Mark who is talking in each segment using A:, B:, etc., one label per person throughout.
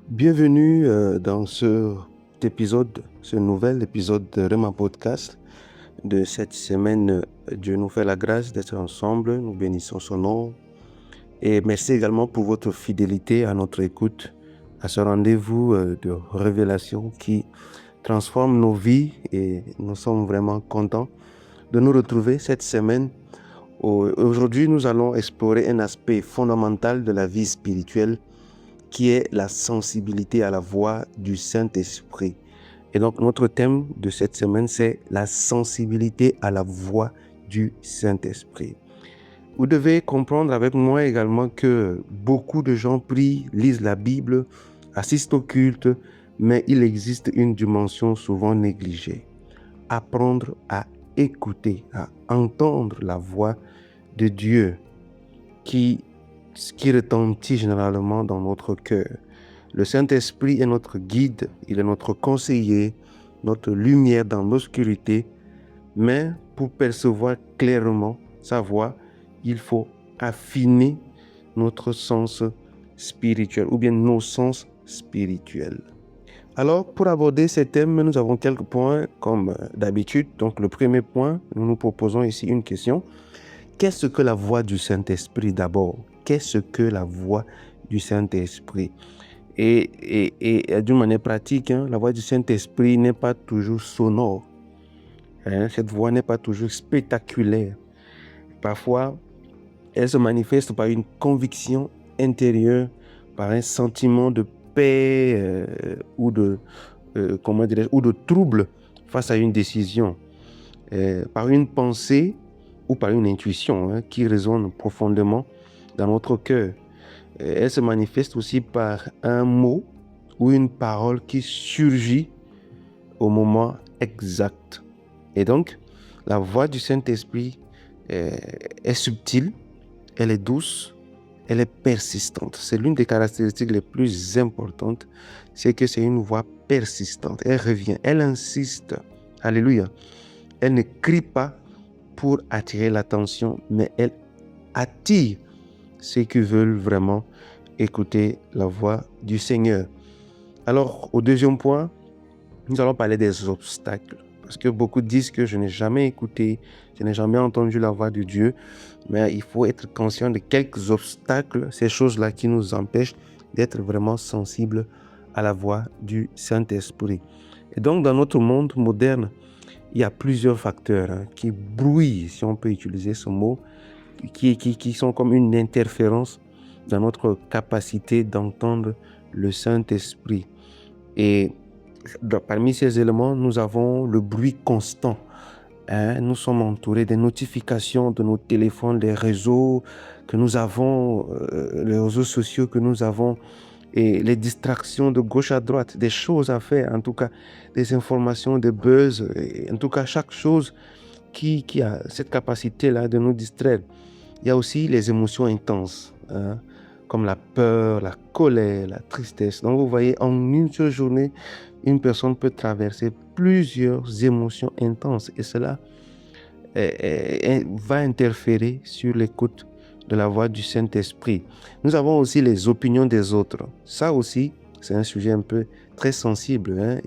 A: Bienvenue dans ce nouvel épisode de Rema Podcast de cette semaine. Dieu nous fait la grâce d'être ensemble, nous bénissons son nom et merci également pour votre fidélité à notre écoute, à ce rendez-vous de révélation qui transforme nos vies et nous sommes vraiment contents de nous retrouver cette semaine. Aujourd'hui, nous allons explorer un aspect fondamental de la vie spirituelle qui est la sensibilité à la voix du Saint-Esprit. Et donc, notre thème de cette semaine, c'est la sensibilité à la voix du Saint-Esprit. Vous devez comprendre avec moi également que beaucoup de gens prient, lisent la Bible, assistent au culte, mais il existe une dimension souvent négligée. Apprendre à écouter, à entendre la voix de Dieu qui retentit généralement dans notre cœur. Le Saint-Esprit est notre guide, il est notre conseiller, notre lumière dans l'obscurité, mais pour percevoir clairement sa voix, il faut affiner notre sens spirituel ou bien nos sens spirituels. Alors, pour aborder ces thèmes, nous avons quelques points comme d'habitude. Donc, le premier point, nous nous proposons ici une question. Qu'est-ce que la voix du Saint-Esprit d'abord? Qu'est-ce que la voix du Saint-Esprit? Et d'une manière pratique, la voix du Saint-Esprit n'est pas toujours sonore. Cette voix n'est pas toujours spectaculaire. Parfois, elle se manifeste par une conviction intérieure, par un sentiment de paix ou de trouble face à une décision, par une pensée ou par une intuition qui résonne profondément dans notre cœur. Elle se manifeste aussi par un mot ou une parole qui surgit au moment exact. Et donc, la voix du Saint-Esprit est subtile, elle est douce, elle est persistante. C'est l'une des caractéristiques les plus importantes, c'est que c'est une voix persistante. Elle revient, elle insiste. Alléluia. Elle ne crie pas pour attirer l'attention, mais elle attire ceux qui veulent vraiment écouter la voix du Seigneur. Alors, au deuxième point, nous allons parler des obstacles. Parce que beaucoup disent que je n'ai jamais écouté, je n'ai jamais entendu la voix de Dieu. Mais il faut être conscient de quelques obstacles, ces choses-là qui nous empêchent d'être vraiment sensibles à la voix du Saint-Esprit. Et donc, dans notre monde moderne, il y a plusieurs facteurs qui brouillent, si on peut utiliser ce mot, qui sont comme une interférence dans notre capacité d'entendre le Saint-Esprit. Et parmi ces éléments, nous avons le bruit constant. Nous sommes entourés des notifications de nos téléphones, des réseaux que nous avons, les réseaux sociaux que nous avons, et les distractions de gauche à droite, des choses à faire, en tout cas des informations, des buzz, et en tout cas chaque chose qui a cette capacité-là de nous distraire. Il y a aussi les émotions intenses, comme la peur, la colère, la tristesse. Donc vous voyez, en une seule journée, une personne peut traverser plusieurs émotions intenses et cela va interférer sur l'écoute de la voix du Saint-Esprit. Nous avons aussi les opinions des autres. Ça aussi, c'est un sujet un peu très sensible.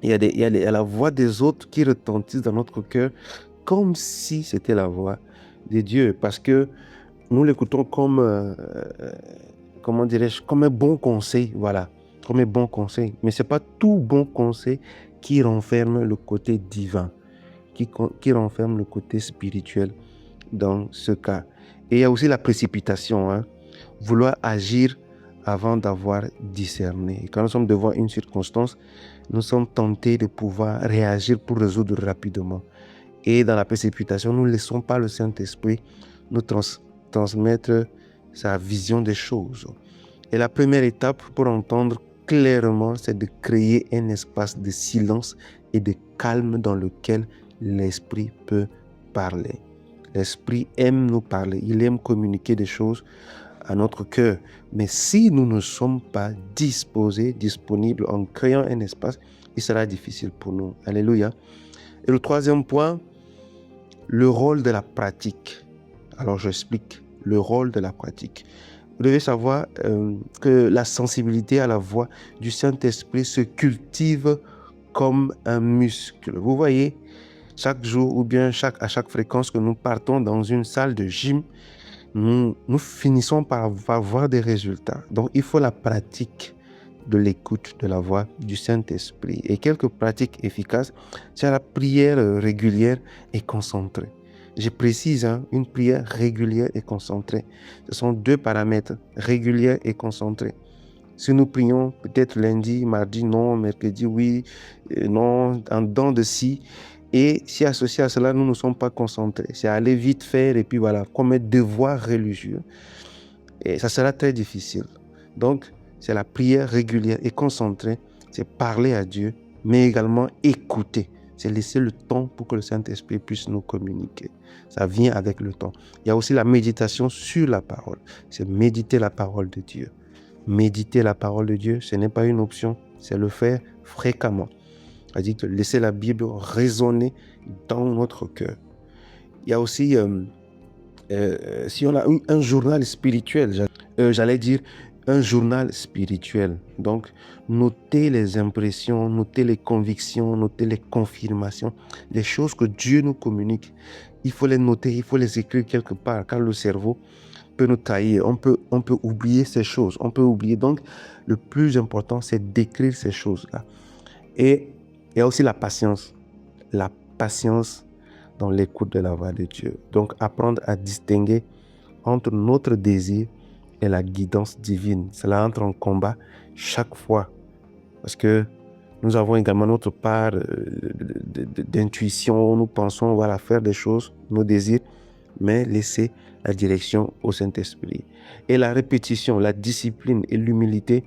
A: Il y a la voix des autres qui retentissent dans notre cœur comme si c'était la voix de Dieu, parce que nous l'écoutons comme, comment dirais-je, comme un bon conseil, voilà, comme un bon conseil. Mais c'est pas tout bon conseil qui renferme le côté divin, qui renferme le côté spirituel dans ce cas. Et il y a aussi la précipitation, vouloir agir avant d'avoir discerné. Et quand nous sommes devant une circonstance, nous sommes tentés de pouvoir réagir pour résoudre rapidement. Et dans la précipitation, nous ne laissons pas le Saint-Esprit nous transmettre sa vision des choses. Et la première étape pour entendre clairement, c'est de créer un espace de silence et de calme dans lequel l'Esprit peut parler. L'Esprit aime nous parler, il aime communiquer des choses à notre cœur. Mais si nous ne sommes pas disponibles en créant un espace, il sera difficile pour nous. Alléluia. Et le troisième point, le rôle de la pratique. Alors j'explique le rôle de la pratique. Vous devez savoir que la sensibilité à la voix du Saint-Esprit se cultive comme un muscle. Vous voyez, chaque jour ou bien à chaque fréquence que nous partons dans une salle de gym, nous finissons par avoir des résultats. Donc, il faut la pratique de l'écoute de la voix du Saint-Esprit. Et quelques pratiques efficaces, c'est la prière régulière et concentrée. Je précise, une prière régulière et concentrée. Ce sont deux paramètres, régulière et concentrée. Si nous prions peut-être lundi, mardi, non, mercredi, oui, non, en dents de scie, et si associé à cela, nous ne sommes pas concentrés. C'est aller vite faire et puis voilà, comme un devoir religieux. Et ça sera très difficile. Donc, c'est la prière régulière et concentrée. C'est parler à Dieu, mais également écouter. C'est laisser le temps pour que le Saint-Esprit puisse nous communiquer. Ça vient avec le temps. Il y a aussi la méditation sur la parole. C'est méditer la parole de Dieu. Méditer la parole de Dieu, ce n'est pas une option, c'est le faire fréquemment. C'est-à-dire de laisser la Bible résonner dans notre cœur. Il y a aussi, si on a un journal spirituel, j'allais dire un journal spirituel. Donc, noter les impressions, noter les convictions, noter les confirmations, les choses que Dieu nous communique. Il faut les noter, il faut les écrire quelque part, car le cerveau peut nous trahir. On peut oublier ces choses. On peut oublier. Donc, le plus important, c'est d'écrire ces choses-là. Et il y a aussi la patience. La patience dans l'écoute de la voix de Dieu. Donc, apprendre à distinguer entre notre désir et la guidance divine. Cela entre en combat chaque fois. Parce que nous avons également notre part d'intuition. Nous pensons, voilà, faire des choses, nos désirs, mais laisser la direction au Saint-Esprit. Et la répétition, la discipline et l'humilité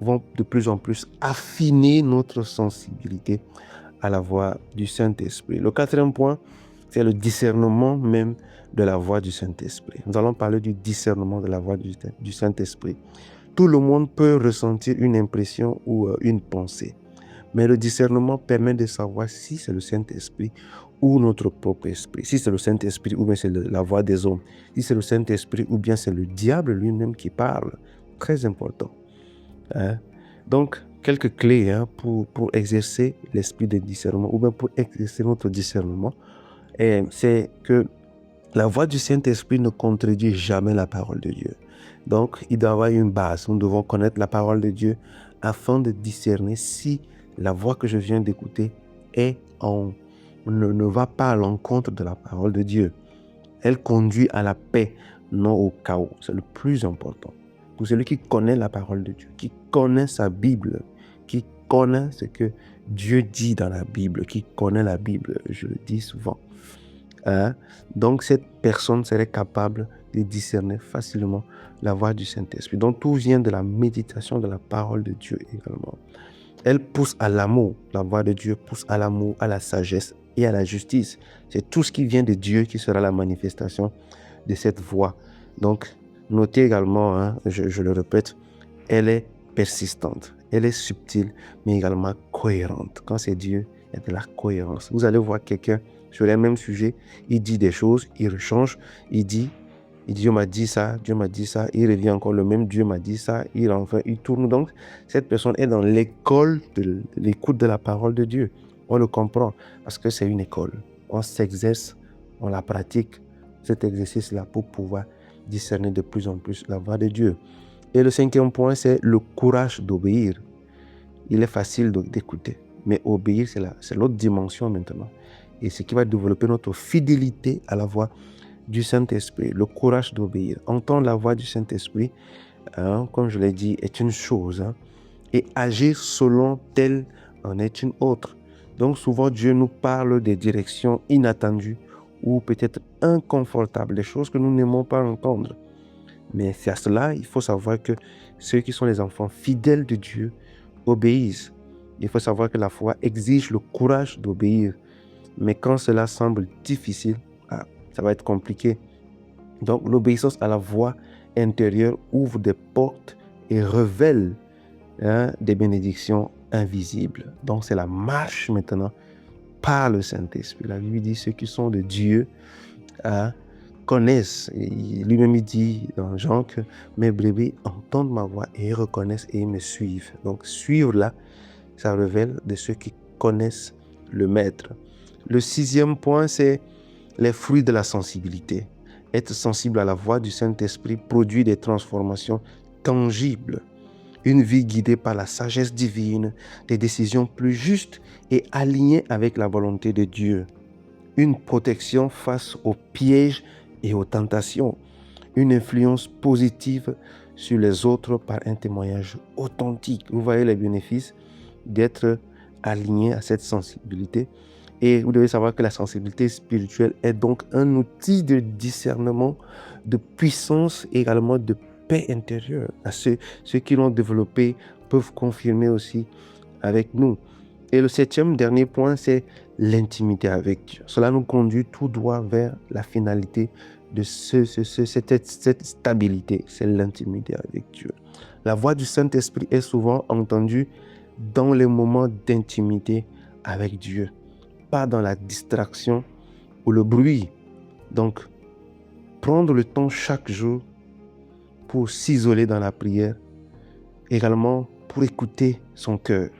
A: vont de plus en plus affiner notre sensibilité à la voix du Saint-Esprit. Le quatrième point, c'est le discernement même de la voix du Saint-Esprit. Nous allons parler du discernement de la voix du Saint-Esprit. Tout le monde peut ressentir une impression ou une pensée. Mais le discernement permet de savoir si c'est le Saint-Esprit ou notre propre esprit. Si c'est le Saint-Esprit ou bien c'est la voix des hommes. Si c'est le Saint-Esprit ou bien c'est le diable lui-même qui parle. Très important. Donc, quelques clés pour exercer l'esprit de discernement ou bien pour exercer notre discernement. C'est que la voix du Saint-Esprit ne contredit jamais la parole de Dieu. Donc, il doit y avoir une base. Nous devons connaître la parole de Dieu afin de discerner si la voix que je viens d'écouter ne va pas à l'encontre de la parole de Dieu. Elle conduit à la paix, non au chaos. C'est le plus important. Pour celui qui connaît la parole de Dieu, qui connaît sa Bible, qui connaît ce que Dieu dit dans la Bible, qui connaît la Bible, je le dis souvent. Donc, cette personne serait capable de discerner facilement la voix du Saint-Esprit. Donc, tout vient de la méditation de la parole de Dieu également. Elle pousse à l'amour. La voix de Dieu pousse à l'amour, à la sagesse et à la justice. C'est tout ce qui vient de Dieu qui sera la manifestation de cette voix. Donc, notez également, je le répète, elle est persistante, elle est subtile, mais également cohérente. Quand c'est Dieu, il y a de la cohérence. Vous allez voir quelqu'un sur les mêmes sujets, il dit des choses, il rechange, il dit Dieu m'a dit ça, il revient encore le même, Dieu m'a dit ça, il tourne. Donc, cette personne est dans l'école de l'écoute de la parole de Dieu. On le comprend parce que c'est une école. On s'exerce, on la pratique, cet exercice-là pour pouvoir discerner de plus en plus la voix de Dieu. Et le cinquième point, c'est le courage d'obéir. Il est facile d'écouter, mais obéir, c'est l'autre dimension maintenant. Et ce qui va développer notre fidélité à la voix du Saint-Esprit, le courage d'obéir. Entendre la voix du Saint-Esprit, comme je l'ai dit, est une chose, et agir selon tel en est une autre. Donc souvent, Dieu nous parle des directions inattendues ou peut-être inconfortables, des choses que nous n'aimons pas entendre. Mais c'est à cela, il faut savoir que ceux qui sont les enfants fidèles de Dieu obéissent. Il faut savoir que la foi exige le courage d'obéir. Mais quand cela semble difficile, ça va être compliqué. Donc, l'obéissance à la voix intérieure ouvre des portes et révèle des bénédictions invisibles. Donc, c'est la marche maintenant par le Saint-Esprit. La Bible dit ceux qui sont de Dieu connaissent. Et lui-même, il dit dans Jean que mes brebis entendent ma voix et ils reconnaissent et ils me suivent. Donc, suivre là, ça révèle de ceux qui connaissent le Maître. Le 6e point, c'est les fruits de la sensibilité. Être sensible à la voix du Saint-Esprit produit des transformations tangibles. Une vie guidée par la sagesse divine, des décisions plus justes et alignées avec la volonté de Dieu. Une protection face aux pièges et aux tentations. Une influence positive sur les autres par un témoignage authentique. Vous voyez les bénéfices d'être aligné à cette sensibilité. Et vous devez savoir que la sensibilité spirituelle est donc un outil de discernement, de puissance et également de paix intérieure. Ceux qui l'ont développé peuvent confirmer aussi avec nous. Et le 7e dernier point, c'est l'intimité avec Dieu. Cela nous conduit tout droit vers la finalité de cette stabilité, c'est l'intimité avec Dieu. La voix du Saint-Esprit est souvent entendue dans les moments d'intimité avec Dieu, pas dans la distraction ou le bruit. Donc, prendre le temps chaque jour pour s'isoler dans la prière, également pour écouter son cœur.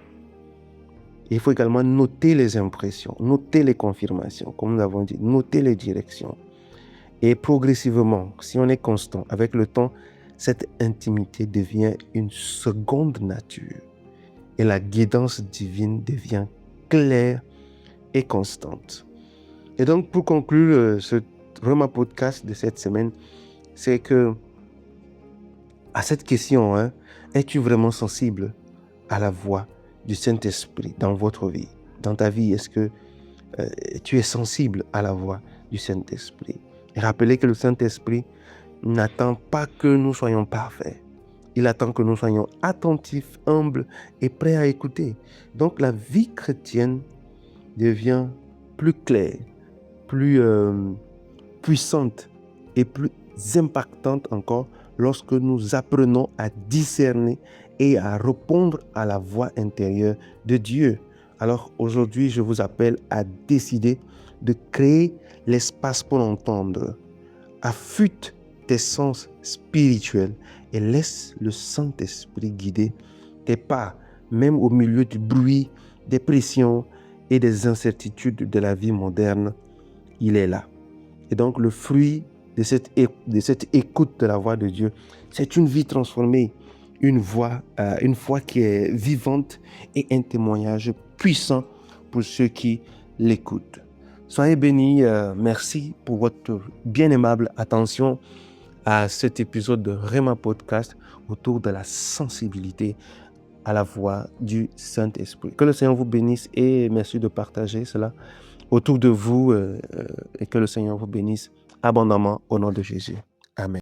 A: Il faut également noter les impressions, noter les confirmations, comme nous avons dit, noter les directions. Et progressivement, si on est constant, avec le temps, cette intimité devient une seconde nature. Et la guidance divine devient claire et constante. Et donc, pour conclure ce Rhema podcast de cette semaine, c'est que à cette question, es-tu vraiment sensible à la voix du Saint-Esprit dans votre vie? Dans ta vie, est-ce que tu es sensible à la voix du Saint-Esprit? Et rappelez que le Saint-Esprit n'attend pas que nous soyons parfaits. Il attend que nous soyons attentifs, humbles et prêts à écouter. Donc la vie chrétienne devient plus claire, plus puissante et plus impactante encore lorsque nous apprenons à discerner et à répondre à la voix intérieure de Dieu. Alors aujourd'hui, je vous appelle à décider de créer l'espace pour entendre. Affûte tes sens spirituels et laisse le Saint-Esprit guider tes pas, même au milieu du bruit, des pressions et des incertitudes de la vie moderne. Il est là. Et donc le fruit de cette écoute de la voix de Dieu, c'est une vie transformée, une foi qui est vivante et un témoignage puissant pour ceux qui l'écoutent. Soyez bénis, merci pour votre bien aimable attention à cet épisode de Rhema Podcast autour de la sensibilité à la voix du Saint-Esprit. Que le Seigneur vous bénisse et merci de partager cela autour de vous et que le Seigneur vous bénisse abondamment au nom de Jésus. Amen.